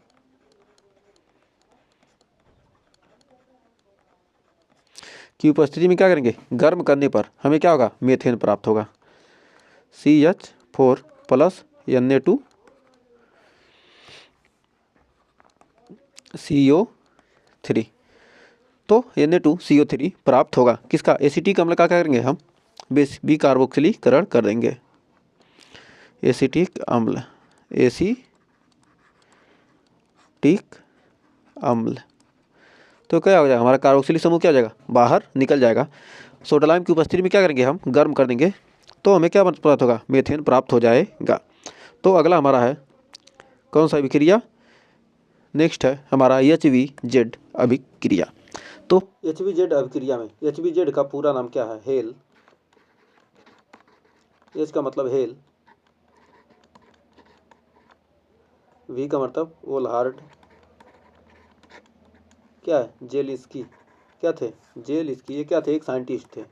की उपस्थिति में क्या करेंगे, गर्म करने पर हमें क्या होगा, मीथेन प्राप्त होगा, CH4 प्लस Na2 CO3। तो Na2 CO3 प्राप्त होगा किसका, एसीटिक अम्ल का क्या करेंगे हम, बी कार्बोक्सिलीकरण कर देंगे। एसीटिक अम्ल, एसीटिक अम्ल, तो क्या हो जाएगा, हमारा कार्बोक्सिलिक समूह क्या हो जाएगा, बाहर निकल जाएगा। सोडा लाइम की उपस्थिति में क्या करेंगे हम, गर्म कर देंगे, तो हमें क्या प्राप्त होगा, मीथेन प्राप्त हो जाएगा। तो अगला हमारा है कौन सा अभिक्रिया, नेक्स्ट है हमारा HVZ अभिक्रिया। तो HVZ अभिक्रिया में HVZ का पूरा नाम क्या है, हेल, H का मतलब हेल, V का मतलब वोल्हार्ड, क्या है, जेलिस्की, क्या थे, जेलिस्की, ये क्या थे, एक साइंटिस्ट थे,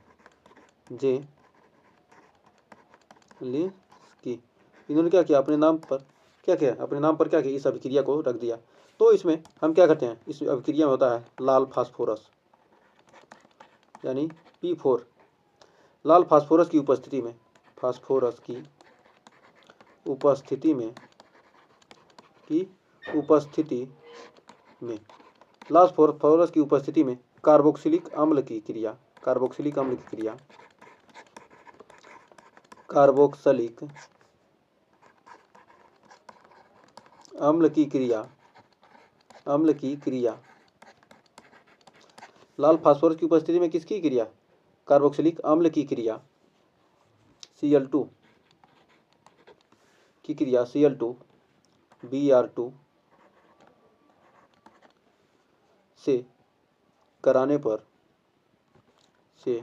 जेलिस्की। इन्होंने क्या किया, अपने नाम पर क्या किया, अपने नाम पर क्या किया, इस अभिक्रिया को रख दिया। तो इसमें हम क्या करते हैं, इस अभिक्रिया में होता है लाल फास्फोरस, यानी P4। लाल फास्फोरस की उपस्थिति में, फास्फोरस की उपस्थिति में, लाल फास्फोरस की उपस्थिति में कार्बोक्सिलिक अम्ल की क्रिया, कार्बोक्सिलिक अम्ल की क्रिया, कार्बोक्सिलिक अम्ल की क्रिया, अम्ल की क्रिया, लाल फास्फोरस की उपस्थिति में किसकी क्रिया, कार्बोक्सिलिक अम्ल की क्रिया, Cl2 की क्रिया, Cl2 Br2 से कराने पर, से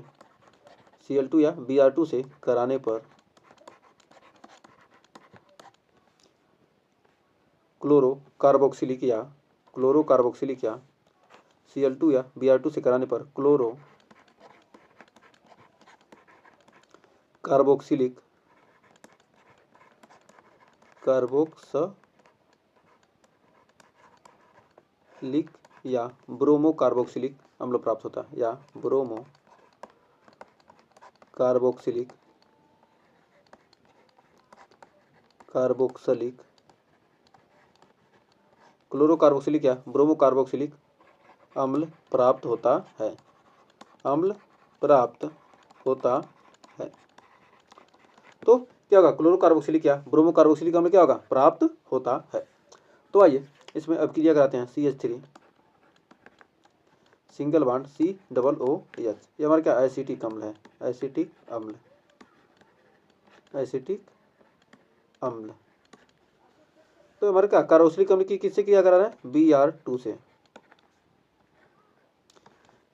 Cl2 या Br2 से कराने पर क्लोरो कार्बोक्सिलिक या Cl2 या Br2 से कराने पर क्लोरो कार्बोक्सिलिक या ब्रोमो कार्बोक्सिलिक अम्ल प्राप्त होता है, या ब्रोमो कार्बोक्सिलिक क्लोरो कार्बोक्सिलिक या ब्रोमो कार्बोक्सिलिक अम्ल प्राप्त होता है, अम्ल प्राप्त होता है। तो क्या होगा, क्लोरो कार्बोक्सिलिक या ब्रोमो कार्बोक्सिलिक अम्ल क्या होगा, प्राप्त होता है। तो आइए इसमें अभिक्रिया कराते हैं, CH3 सिंगल बॉन्ड COOH, ये हमारा क्या एसिटिक अम्ल है, एसिटिक अम्ल, एसिटिक अम्ल। तो हमारे क्या कार्बोक्सिलिक अम्ल की किससे क्रिया करा रहा है, Br2 से,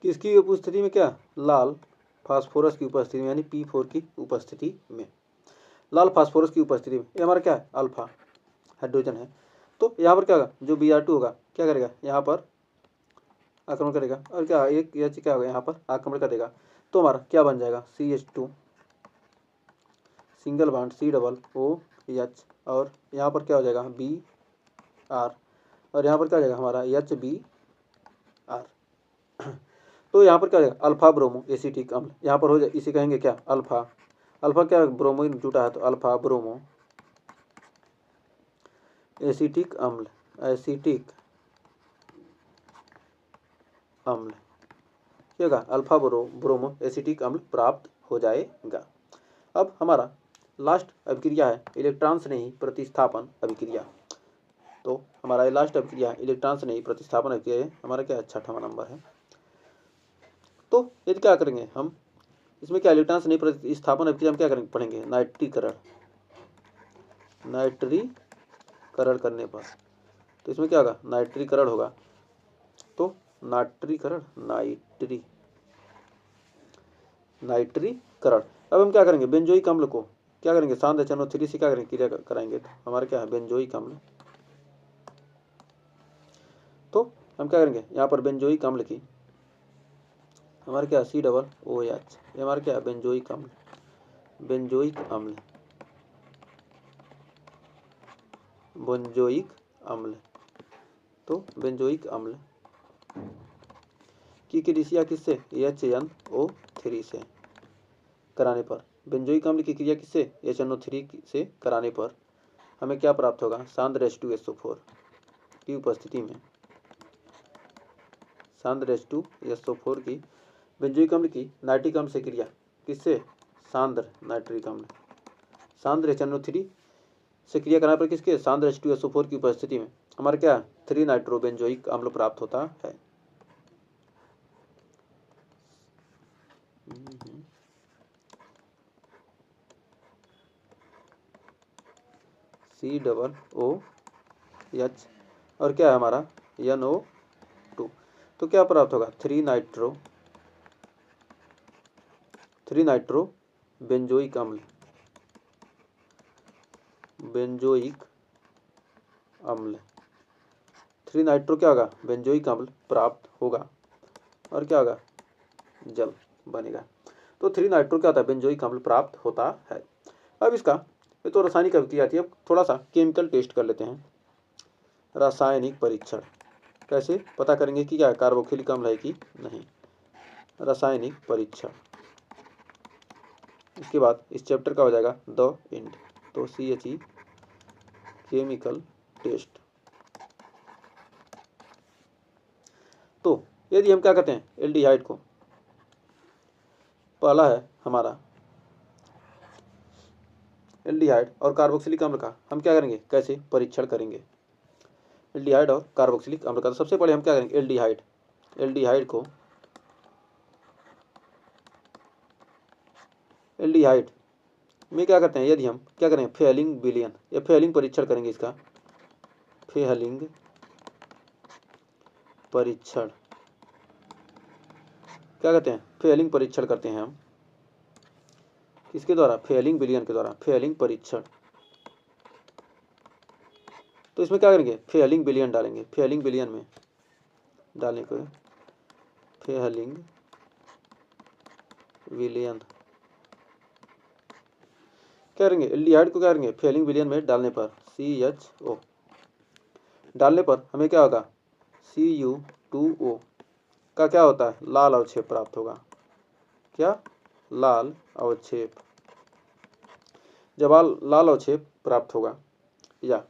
किसकी उपस्थिति में, क्या लाल फास्फोरस की उपस्थिति में, यानी P4 की उपस्थिति में, लाल फास्फोरस की उपस्थिति में। ये हमारा क्या है, अल्फा हाइड्रोजन है, तो यहाँ पर क्या होगा, जो Br2 होगा क्या करेगा, यहाँ पर आक्रमण करेगा, और क्या एक H क्या होगा, यहाँ पर आक्रमण कर देगा। तो हमारा क्या बन जाएगा, CH2 सिंगल बॉन्ड COOH, और यहाँ पर क्या हो जाएगा Br, और यहाँ पर क्या हो जाएगा हमारा HBr। तो यहाँ पर क्या हो जाएगा, अल्फा ब्रोमो एसिटिक अम्ल, यहाँ पर हो जाए, इसे कहेंगे क्या, अल्फा। अल्फा क्या, ब्रोमो जुटा है तो अल्फा ब्रोमो एसिटिक अम्ल, एसिटिक अम्ल क्या होगा, अल्फा ब्रोमो एसिटिक अम्ल प्राप्त हो जाएगा। अब हमारा लास्ट अभिक्रिया है इलेक्ट्रॉन स्नेही प्रतिस्थापन अभिक्रिया। तो हमारा लास्ट अभिक्रिया है इलेक्ट्रॉन स्नेही प्रतिस्थापन अभिक्रिया है, हमारा क्या 6वां नंबर है। तो यदि क्या करेंगे हम, इसमें क्या इलेक्ट्रॉन स्नेही प्रतिस्थापन अभिक्रिया हम क्या करेंगे, पढ़ेंगे नाइट्रीकरण, नाइट्रीकरण करने पर तो इसमें क्या होगा, नाइट्रीकरण होगा। तो नाइट्रीकरण, नाइट्रीकरण। अब हम क्या करेंगे, बेंजोइक अम्ल को क्या करेंगे, सांद्र HNO3 से क्या करेंगे, क्रिया कराएंगे। तो हमारा क्या है, बेंजोइक अम्ल। तो हम क्या करेंगे, यहाँ पर बेंजोइक अम्ल की हमारा क्या COOH, ये हमारा क्या है, बेंजोइक अम्ल, बेंजोइक अम्ल, बेंजोइक अम्ल। तो बेंजोइक अम्ल की क्रिया किससे, HNO3 से कराने पर, बेंजोइक अम्ल की क्रिया किससे, HNO3 से कराने पर हमें क्या प्राप्त होगा, सांद्र H2SO4 की उपस्थिति में, सांद्र H2SO4 की बेंजोइक अम्ल की नाइट्रिक अम्ल से क्रिया किससे, सांद्र नाइट्रिक अम्ल, सांद्र HNO3 से क्रिया कराने पर किसके, सांद्र H2SO4 की उपस्थिति में हमारा क्या 3 नाइट्रोबेंजोइक अम्ल प्राप्त होता है। COOH और क्या है हमारा NO2, तो क्या प्राप्त होगा 3 नाइट्रो बेंजोइक अम्ल, बेंजोइक अम्ल 3 नाइट्रो क्या होगा, बेंजोइक अम्ल प्राप्त होगा, और क्या होगा, जल बनेगा। तो 3 नाइट्रो क्या होता है, बेंजोइक अम्ल प्राप्त होता है। अब इसका ये तो रासायनिक अभिक्रिया थी, अब थोड़ा सा केमिकल टेस्ट कर लेते हैं। रासायनिक परीक्षण कैसे पता करेंगे कि क्या कार्बोक्सिलिक अम्ल है कि नहीं, रासायनिक परीक्षण। इसके बाद इस चैप्टर का हो जाएगा द एंड। तो CHE केमिकल टेस्ट। तो यदि हम क्या कहते हैं, एल्डिहाइड को, पहला है हमारा एल्डिहाइड और कार्बोक्सिलिक अम्ल का हम क्या करेंगे, कैसे परीक्षण करेंगे, एल्डिहाइड और कार्बोक्सिलिक अम्ल का। तो सबसे पहले हम क्या करेंगे, एल्डिहाइड, एल्डिहाइड को, एल्डिहाइड में क्या करते हैं, यदि हम क्या करें फेहलिंग विलयन या फेहलिंग परीक्षण करेंगे, इसका फेहलिंग परीक्षण क्या कहते हैं, फेहलिंग परीक्षण करते हैं हम किसके द्वारा, फेहलिंग विलयन के द्वारा, फेहलिंग परीक्षण। तो इसमें क्या करेंगे, फेहलिंग विलयन डालेंगे, फेहलिंग विलयन में डालने को फेहलिंग विलयन क्या करेंगे, एल्डिहाइड को क्या करेंगे फेहलिंग विलयन में डालने पर CHO डालने पर हमें क्या होगा, Cu2O का क्या होता है, लाल अवक्षेप प्राप्त होगा। क्या, लाल अवक्षेप। जब लाल अवक्षेप प्राप्त होगा, या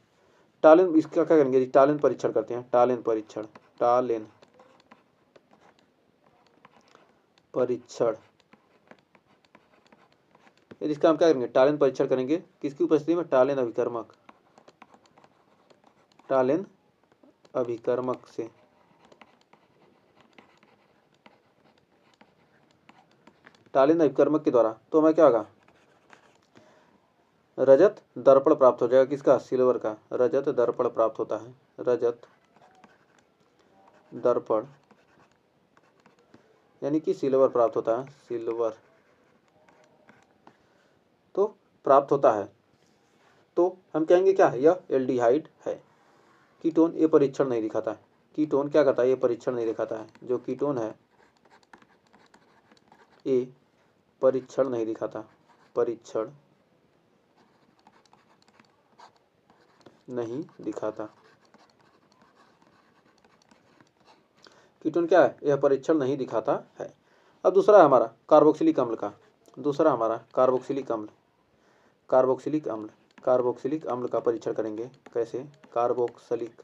टालिन, इसका क्या करेंगे, टालिन परीक्षण करते हैं, टालिन परीक्षण, टालिन परीक्षण। इसका हम क्या करेंगे, टालिन परीक्षण करेंगे किसकी उपस्थिति में, टालिन अभिकर्मक, टालिन अभिकर्मक से, टालिन अभिकर्मक के द्वारा। तो हमें क्या होगा, रजत दर्पण प्राप्त हो जाएगा, किसका, सिल्वर का, रजत दर्पण प्राप्त होता है, रजत दर्पण यानी कि सिल्वर प्राप्त होता है, सिल्वर तो प्राप्त होता है। तो हम कहेंगे क्या है, यह एल्डिहाइड है। कीटोन ये परीक्षण नहीं दिखाता है। कीटोन क्या करता है, ये परीक्षण नहीं दिखाता है। जो कीटोन है ये परीक्षण नहीं दिखाता, परीक्षण नहीं दिखाता। कीटोन क्या है, यह परीक्षण नहीं दिखाता है। अब दूसरा है हमारा कार्बोक्सिलिक अम्ल का, दूसरा हमारा कार्बोक्सिलिक अम्ल। कार्बोक्सिलिक अम्ल, कार्बोक्सिलिक अम्ल का परीक्षण करेंगे। कैसे, कार्बोक्सिलिक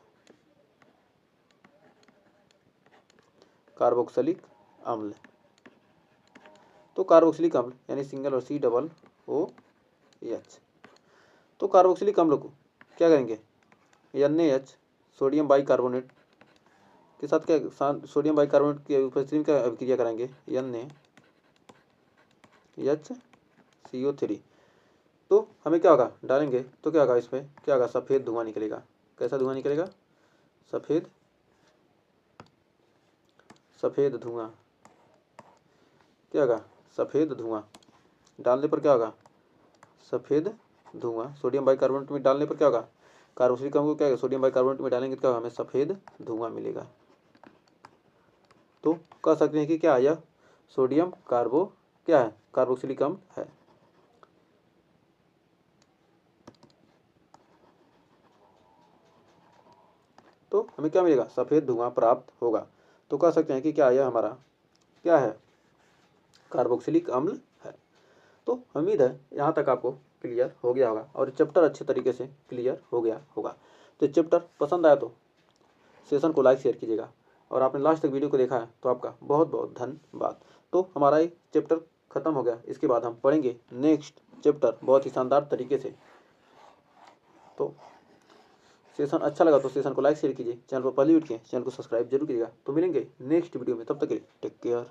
कार्बोक्सिलिक अम्ल। तो कार्बोक्सिलिक अम्ल यानी सिंगल और COOH। तो कार्बोक्सिलिक अम्ल को क्या करेंगे, NaH सोडियम बाइकार्बोनेट के साथ क्या, सोडियम बाइकार्बोनेट की उपस्थिति में क्या अभिक्रिया कराएंगे, NaHCO3। तो हमें क्या होगा, डालेंगे तो क्या होगा, इसमें क्या होगा, सफ़ेद धुआं निकलेगा। कैसा धुआं निकलेगा, सफ़ेद धुआं। क्या होगा, सफ़ेद धुआं। डालने पर क्या होगा, सफ़ेद धुआं। सोडियम बाइकार्बोनेट में डालने पर क्या होगा, कार्बोक्सिलिक अम्ल को क्या होगा, सोडियम बाइकार्बोनेट में डालेंगे तो क्या होगा, हमें सफ़ेद धुआं मिलेगा। तो कह सकते हैं कि क्या है, यह सोडियम क्या है, कार्बोक्सिलिक अम्ल है। तो हमें क्या मिलेगा, सफ़ेद धुआं प्राप्त होगा। तो कह सकते हैं कि क्या यह हमारा क्या है, कार्बोक्सिलिक अम्ल है। तो उम्मीद है यहाँ तक आपको क्लियर हो गया होगा और चैप्टर अच्छे तरीके से क्लियर हो गया होगा। तो चैप्टर पसंद आया तो सेशन को लाइक शेयर कीजिएगा और आपने लास्ट तक वीडियो को देखा है तो आपका बहुत बहुत धन्यवाद। तो हमारा ये चैप्टर खत्म हो गया, इसके बाद हम पढ़ेंगे नेक्स्ट चैप्टर बहुत ही शानदार तरीके से। तो सेशन अच्छा लगा तो सेशन को लाइक शेयर कीजिए, चैनल पर पहली वीडियो चैनल को सब्सक्राइब जरूर कीजिएगा। तो मिलेंगे नेक्स्ट वीडियो में, तब तक के लिए टेक केयर।